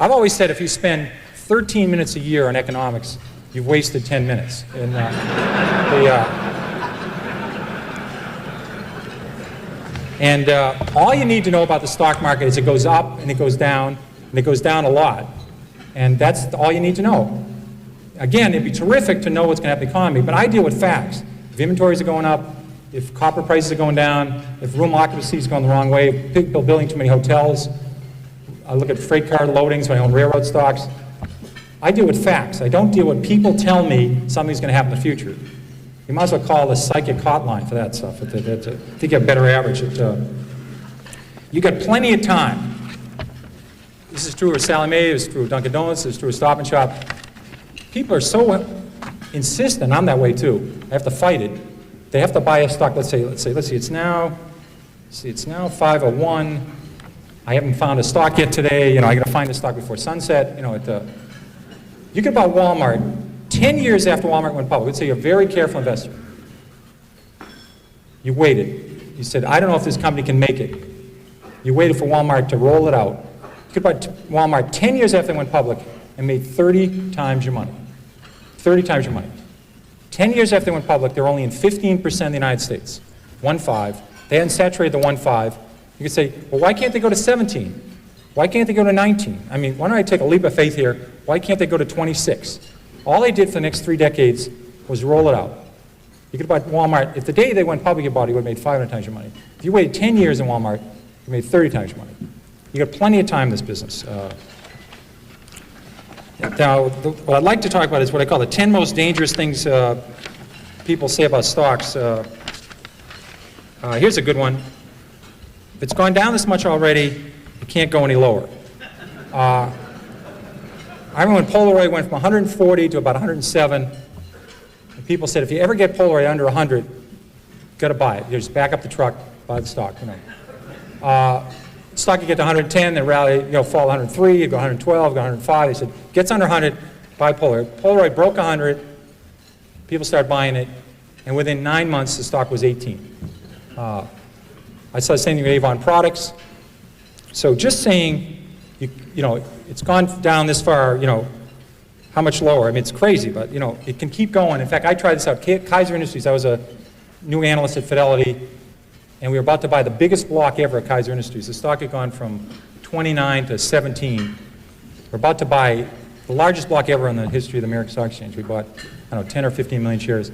I've always said if you spend 13 minutes a year on economics, you've wasted 10 minutes. And, all you need to know about the stock market is it goes up and it goes down, and it goes down a lot. And that's all you need to know. Again, it'd be terrific to know what's going to happen in the economy, but I deal with facts. If inventories are going up, if copper prices are going down, if room occupancy is going the wrong way, if people are building too many hotels, I look at freight car loadings when I own railroad stocks. I deal with facts. I don't deal with people tell me something's going to happen in the future. You might as well call the psychic hotline for that stuff. I think you have a better average. You got plenty of time. This is true of Sally Mae, it's true of Dunkin' Donuts, it's true of Stop and Shop. People are so insistent, I'm that way too. I have to fight it. They have to buy a stock, let's see, it's now 501. I haven't found a stock yet today. I got to find a stock before sunset. You could buy Walmart 10 years after Walmart went public. Let's say you're a very careful investor. You waited. You said, I don't know if this company can make it. You waited for Walmart to roll it out. You could buy Walmart 10 years after they went public and made 30 times your money. 30 times your money. 10 years after they went public, they're only in 15% of the United States. 1.5. They hadn't saturated the 1.5. You could say, well, why can't they go to 17? Why can't they go to 19? I mean, why don't I take a leap of faith here? Why can't they go to 26? All they did for the next 3 decades was roll it out. You could buy Walmart. If the day they went public, you bought it, you would have made 500 times your money. If you waited 10 years in Walmart, you made 30 times your money. You got plenty of time in this business. Now, what I'd like to talk about is what I call the 10 most dangerous things people say about stocks. Here's a good one. If it's gone down this much already, it can't go any lower. I remember when Polaroid went from 140 to about 107, and people said, if you ever get Polaroid under 100, you've got to buy it. You just back up the truck, buy the stock. Stock you get to 110, then rally, fall 103, you go 112, go 105. They said, gets under 100, buy Polaroid. Polaroid broke 100, people started buying it, and within 9 months, the stock was 18. I saw the same thing with Avon Products. So just saying, it's gone down this far, how much lower? I mean, it's crazy, but, it can keep going. In fact, I tried this out. Kaiser Industries, I was a new analyst at Fidelity, and we were about to buy the biggest block ever at Kaiser Industries. The stock had gone from 29 to 17. We're about to buy the largest block ever in the history of the American Stock Exchange. We bought, 10 or 15 million shares.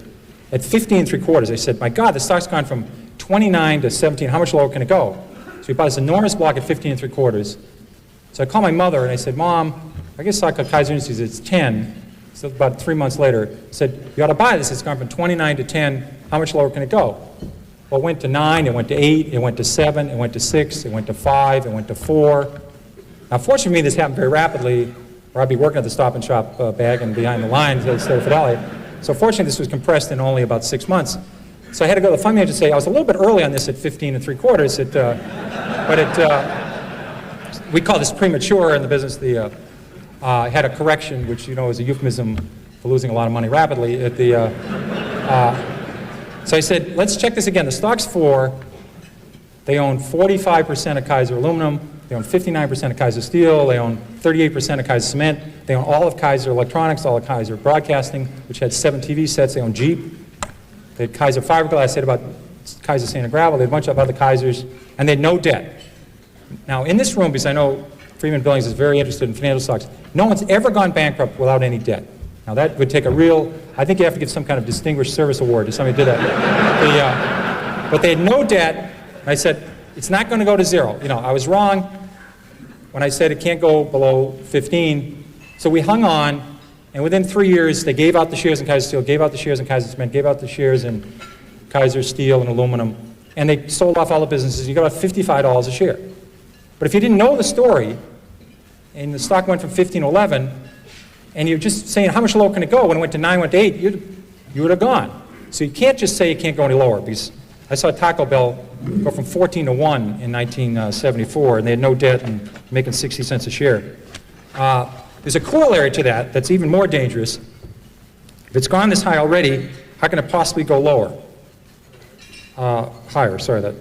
At 15 3/4, I said, my God, the stock's gone from 29 to 17. How much lower can it go? So we bought this enormous block at 15 3/4. So I called my mother and I said, Mom, I guess stock at Kaiser Industries, it's 10. So about 3 months later, I said, you ought to buy this. It's gone from 29 to 10. How much lower can it go? Well, it went to 9, it went to 8, it went to 7, it went to 6, it went to 5, it went to 4. Now, fortunately for me, this happened very rapidly, or I'd be working at the Stop and Shop bag and behind the lines instead of Fidelity. So fortunately, this was compressed in only about 6 months. So I had to go to the fund manager and say, I was a little bit early on this at 15 3/4, but we call this premature in the business. Had a correction, which is a euphemism for losing a lot of money rapidly. So I said, let's check this again. The stock's 4. They own 45% of Kaiser Aluminum. They own 59% of Kaiser Steel. They own 38% of Kaiser Cement. They own all of Kaiser Electronics, all of Kaiser Broadcasting, which had 7 TV sets. They own Jeep. They had Kaiser Fiberglass. I said about Kaiser Sand and Gravel. They had a bunch of other Kaisers, and they had no debt. Now, in this room, because I know Freeman Billings is very interested in financial stocks, no one's ever gone bankrupt without any debt. Now, that would take a real, I think you have to give some kind of distinguished service award to somebody who did that. But they had no debt, and I said, it's not going to go to 0. I was wrong when I said it can't go below 15. So we hung on, and within 3 years, they gave out the shares in Kaiser Steel, gave out the shares in Kaiser Cement, gave out the shares in Kaiser Steel and Aluminum, and they sold off all the businesses. You got about $55 a share. But if you didn't know the story, and the stock went from 15 to 11, and you're just saying, how much lower can it go? When it went to 9, went to 8, you would have gone. So you can't just say it can't go any lower, because I saw Taco Bell go from 14 to 1 in 1974, and they had no debt and making 60 cents a share. There's a corollary to that that's even more dangerous. If it's gone this high already, how can it possibly go lower? Higher, sorry.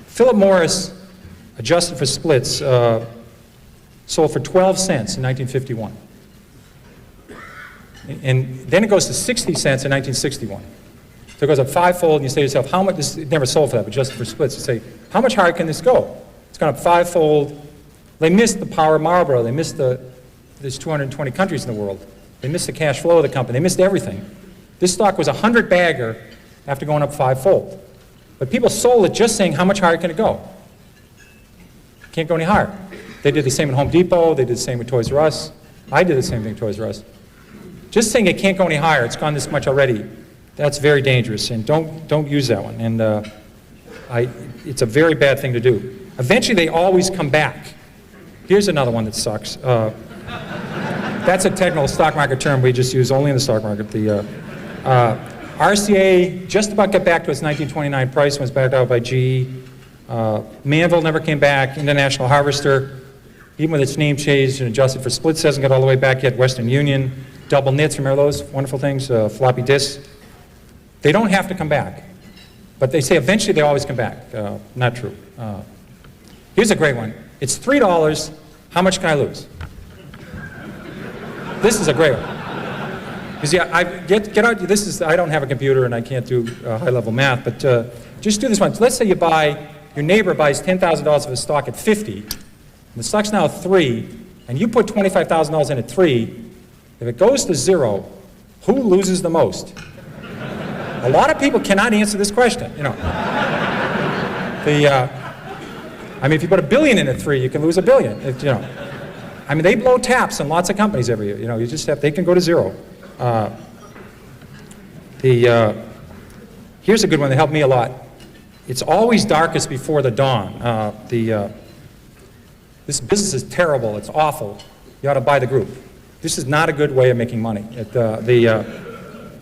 Philip Morris, adjusted for splits, sold for 12 cents in 1951. And then it goes to 60 cents in 1961. So it goes up fivefold, and you say to yourself, how much, it never sold for that, but just for splits, you say, how much higher can this go? It's gone up fivefold. They missed the power of Marlboro. They missed there's 220 countries in the world. They missed the cash flow of the company. They missed everything. This stock was a 100-bagger after going up fivefold. But people sold it just saying, how much higher can it go? Can't go any higher. They did the same at Home Depot. They did the same with Toys R Us. I did the same thing at Toys R Us. Just saying it can't go any higher, it's gone this much already, that's very dangerous, and don't use that one. And it's a very bad thing to do. Eventually, they always come back. Here's another one that sucks. That's a technical stock market term we just use only in the stock market. The RCA just about got back to its 1929 price, was backed out by GE. Manville never came back. International Harvester, even with its name changed and adjusted for splits, hasn't got all the way back yet. Western Union. Double knits, remember those wonderful things, floppy disks? They don't have to come back, but they say eventually they always come back. Not true. Here's a great one. It's $3, how much can I lose? This is a great one. Because get out, I don't have a computer and I can't do high-level math, but just do this one. Let's say your neighbor buys $10,000 of a stock at 50, and the stock's now 3, and you put $25,000 in at 3, if it goes to 0, who loses the most? A lot of people cannot answer this question. You know, I mean, if you put $1 billion in at 3, you can lose $1 billion. You know, I mean, they blow taps in lots of companies every year. You know, they can go to 0. Here's a good one that helped me a lot. It's always darkest before the dawn. This business is terrible. It's awful. You ought to buy the group. This is not a good way of making money.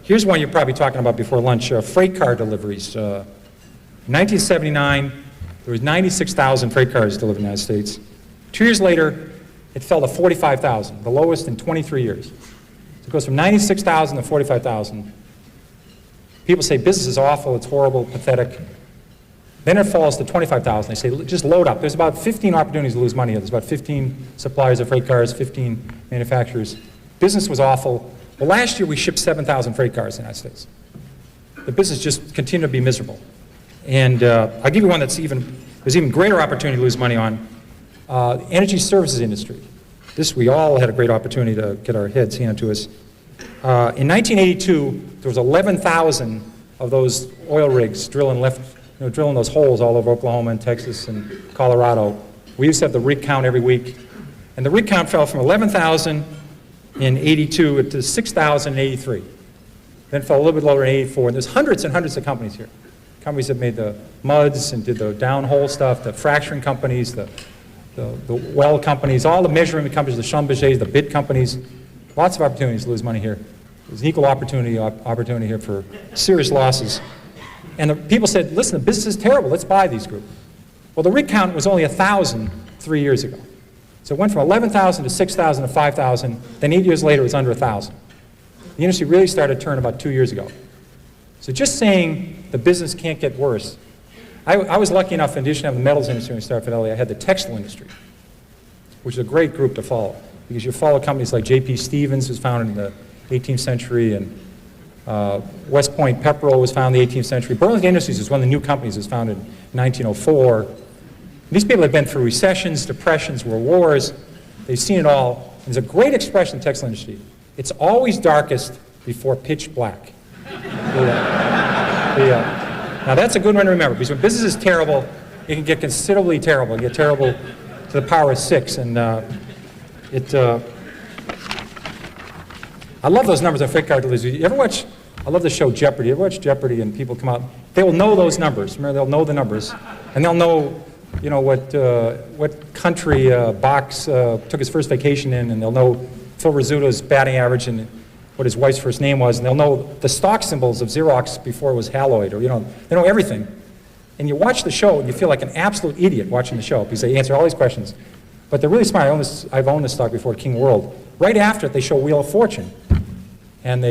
Here's one you're probably talking about before lunch, freight car deliveries. In 1979, there was 96,000 freight cars delivered in the United States. 2 years later, it fell to 45,000, the lowest in 23 years. So it goes from 96,000 to 45,000. People say business is awful, it's horrible, pathetic. Then it falls to 25,000. They say, just load up. There's about 15 opportunities to lose money. There's about 15 suppliers of freight cars, 15 manufacturers. Business was awful. Well, last year we shipped 7,000 freight cars in the United States. The business just continued to be miserable. And I'll give you one there's even greater opportunity to lose money on. Energy services industry. This we all had a great opportunity to get our heads handed to us. In 1982, there was 11,000 of those oil rigs drilling those holes all over Oklahoma and Texas and Colorado. We used to have the rig count every week. And the rig count fell from 11,000 in 82 to 6,000 in 83. Then it fell a little bit lower in 84. And there's hundreds and hundreds of companies here. Companies that made the muds and did the downhole stuff, the fracturing companies, the well companies, all the measurement companies, the Schlumbergers, the bid companies. Lots of opportunities to lose money here. There's an equal opportunity here for serious losses. And the people said, listen, the business is terrible, let's buy these groups. Well, the rig count was only 1,000 3 years ago. So it went from 11,000 to 6,000 to 5,000, then 8 years later it was under 1,000. The industry really started to turn about 2 years ago. So just saying the business can't get worse. I was lucky enough, in addition to having the metals industry when we started Fidelity, I had the textile industry, which is a great group to follow. Because you follow companies like J.P. Stevens, who was founded in the 18th century, and West Point Pepperell was founded in the 18th century. Burlington Industries was one of the new companies that was founded in 1904. These people have been through recessions, depressions, world wars. They've seen it all. There's a great expression in the textile industry. It's always darkest before pitch black. Now that's a good one to remember, because when business is terrible, it can get considerably terrible. It can get terrible to the power of 6. And I love those numbers on freight car deliveries. You ever watch, I love the show Jeopardy. You ever watch Jeopardy and people come out, they will know those numbers. Remember, they'll know the numbers. And they'll know, you know, what country Box took his first vacation in, and they'll know Phil Rizzuto's batting average and what his wife's first name was, and they'll know the stock symbols of Xerox before it was Haloid, or, you know, they know everything. And you watch the show and you feel like an absolute idiot watching the show because they answer all these questions. But they're really smart. I've owned this stock before, King World. Right after it, they show Wheel of Fortune. And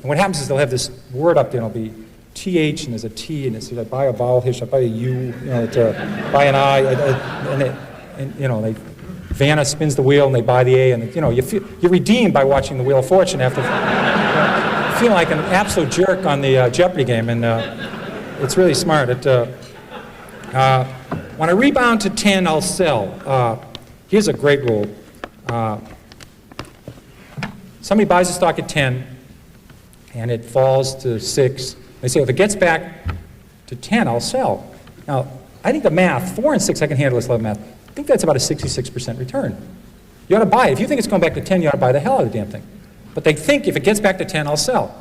what happens is they'll have this word up there, and it'll be TH, and there's a T, and it says, I buy a vowel here, should I buy a U, you know, buy an I, and you know, they Vanna spins the wheel and they buy the A, and you're redeemed by watching the Wheel of Fortune after you feel like an absolute jerk on the Jeopardy game, and it's really smart. When I rebound to 10, I'll sell. Here's a great rule. Somebody buys a stock at 10 and it falls to 6. They say, if it gets back to 10, I'll sell. Now, I think the math, 4 and 6, I can handle this level of math. I think that's about a 66% return. You ought to buy it. If you think it's going back to 10, you ought to buy the hell out of the damn thing. But they think if it gets back to 10, I'll sell.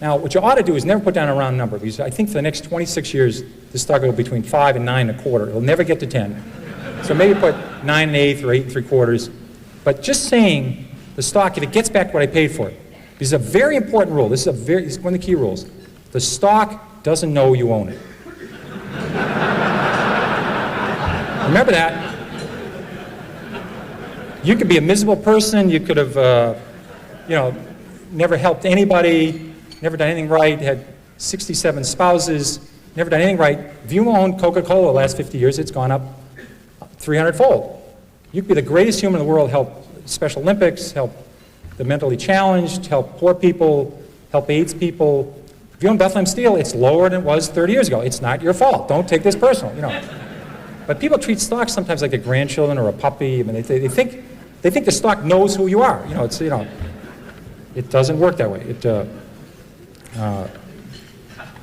Now, what you ought to do is never put down a round number, because I think for the next 26 years, this stock will go between 5 and 9 1/4. It'll never get to 10. So maybe put 9 1/8 or 8 3/4. But just saying the stock, if it gets back what I paid for it, this is a very important rule. This is one of the key rules. The stock doesn't know you own it. Remember that. You could be a miserable person. You could have, never helped anybody, never done anything right, had 67 spouses, never done anything right. If you own Coca-Cola the last 50 years, it's gone up 300-fold. You could be the greatest human in the world, help Special Olympics, help the mentally challenged, help poor people, help AIDS people. If you own Bethlehem Steel, it's lower than it was 30 years ago. It's not your fault. Don't take this personal, But people treat stocks sometimes like their grandchildren or a puppy. I mean, they think the stock knows who you are. It doesn't work that way.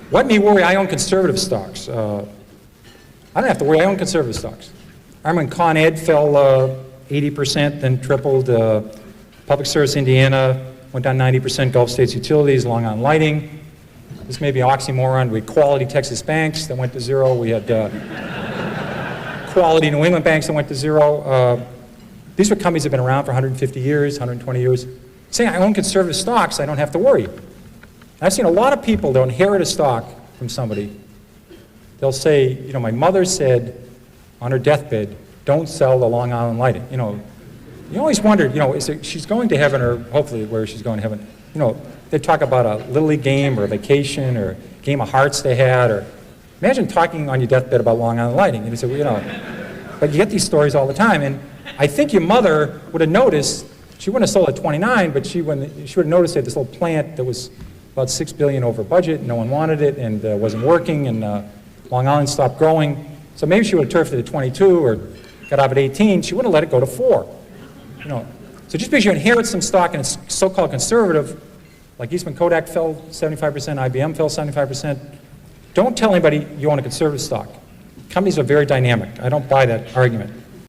What may worry? I own conservative stocks. I don't have to worry. I own conservative stocks. I remember when Con Ed fell 80%, then tripled. Public Service Indiana went down 90%. Gulf States Utilities, Long Island Lighting. This may be an oxymoron. We had Quality Texas Banks that went to zero. We had Quality New England Banks that went to zero. These were companies that have been around for 150 years, 120 years. Saying I own conservative stocks, I don't have to worry. I've seen a lot of people, they'll inherit a stock from somebody. They'll say, my mother said on her deathbed, don't sell the Long Island Lighting. You always wondered, she's going to heaven, or hopefully where she's going to heaven. They talk about a Little League game or a vacation or a game of hearts they had, or imagine talking on your deathbed about Long Island Lighting. And you say, but you get these stories all the time. And I think your mother would have noticed, she wouldn't have sold at 29, but she would have noticed they had this little plant that was about $6 billion over budget, and no one wanted it, and wasn't working, and Long Island stopped growing. So maybe she would have turfed it at 22 or got off at 18. She wouldn't have let it go to 4. So just because you inherit some stock and it's so-called conservative, like Eastman Kodak fell 75%, IBM fell 75%, don't tell anybody you own a conservative stock. Companies are very dynamic. I don't buy that argument.